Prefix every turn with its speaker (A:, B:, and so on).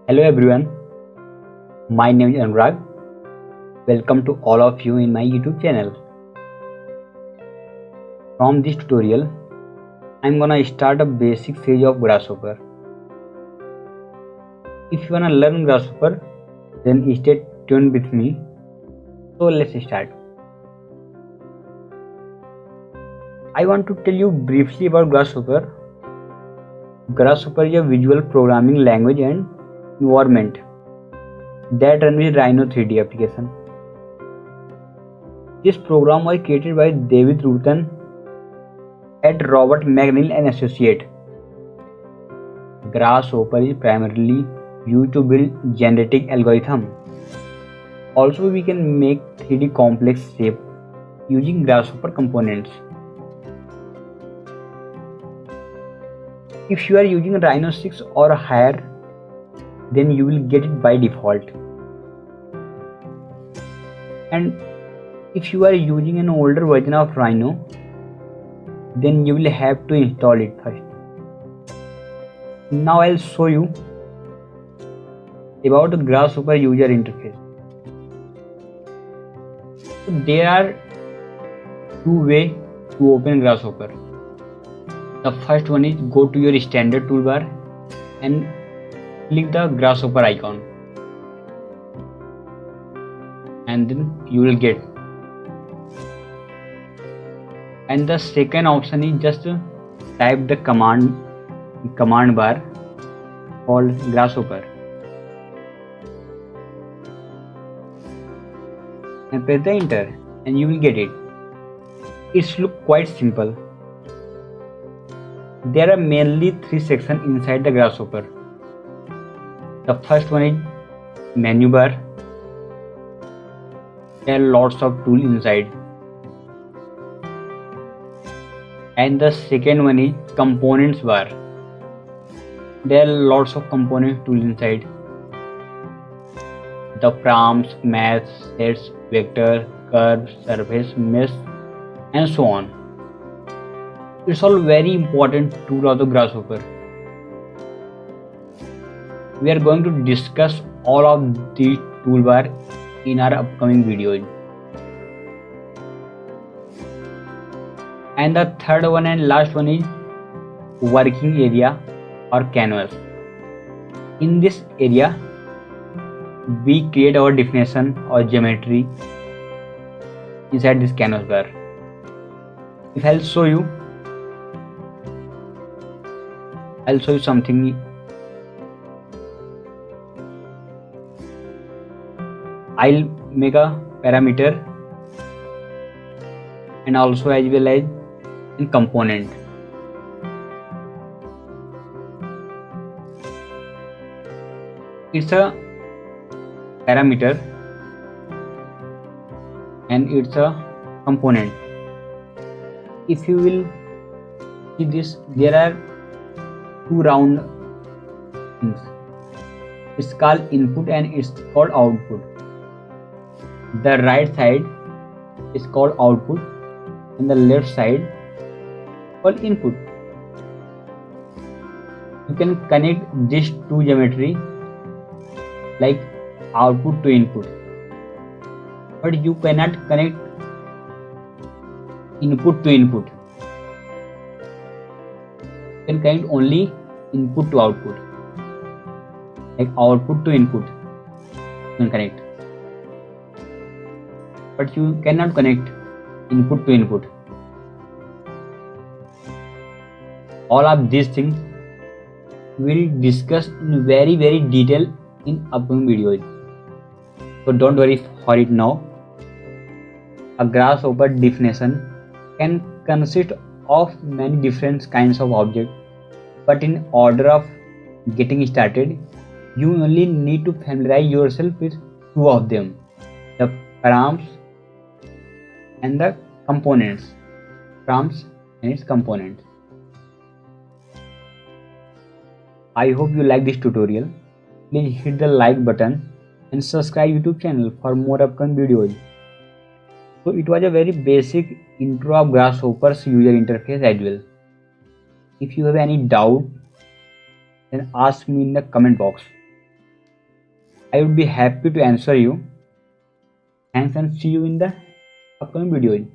A: Hello everyone, my name is Anurag. Welcome to all of you in my YouTube channel. From this tutorial, I'm gonna start a basic stage of Grasshopper. If you wanna learn Grasshopper, then stay tuned with me. So let's start. I want to tell you briefly about Grasshopper. Grasshopper is a visual programming language and environment that runs with Rhino 3D application. This program was created by David Rutan at Robert McNeil and Associate. Grasshopper is primarily used to build genetic algorithm. Also, we can make 3D complex shape using Grasshopper components. If you are using Rhino 6 or higher, then you will get it by default. And if you are using an older version of Rhino, then you will have to install it first. Now I'll show you about the Grasshopper user interface. So there are two ways to open Grasshopper. The first one is go to your standard toolbar and click the Grasshopper icon, and then you will get. And the second option is just type the command bar called Grasshopper and press the enter and you will get it. It's look quite simple. There are mainly three sections inside the Grasshopper. The first one is menu bar. There are lots of tools inside. And the second one is components bar. There are lots of component tools inside. The params, math, sets, vector, curve, surface, mesh, and so on. It's all very important tool of the Grasshopper. We are going to discuss all of these toolbar in our upcoming videos. And the third one and last one is working area or canvas. In this area, we create our definition or geometry inside this canvas bar. If I'll show you something. I'll make a parameter and also as well as in component. It's a parameter and it's a component. If you will see this, there are two round things. It's called input and it's called output. The right side is called output and the left side called input. You can connect these two geometry like output to input, but you cannot connect input to input. You can connect only input to output, like output to input you can connect, but you cannot connect input to input. All of these things we'll discuss in very detail in upcoming videos. So don't worry for it now. A Grasshopper definition can consist of many different kinds of objects, but in order of getting started, you only need to familiarize yourself with two of them, the params and the components. Params and its components. I hope you like this tutorial. Please hit the like button and subscribe YouTube channel for more upcoming videos. So it was a very basic intro of Grasshopper's user interface as well. If you have any doubt, then ask me in the comment box. I would be happy to answer you. Thanks and see you in the upcoming video.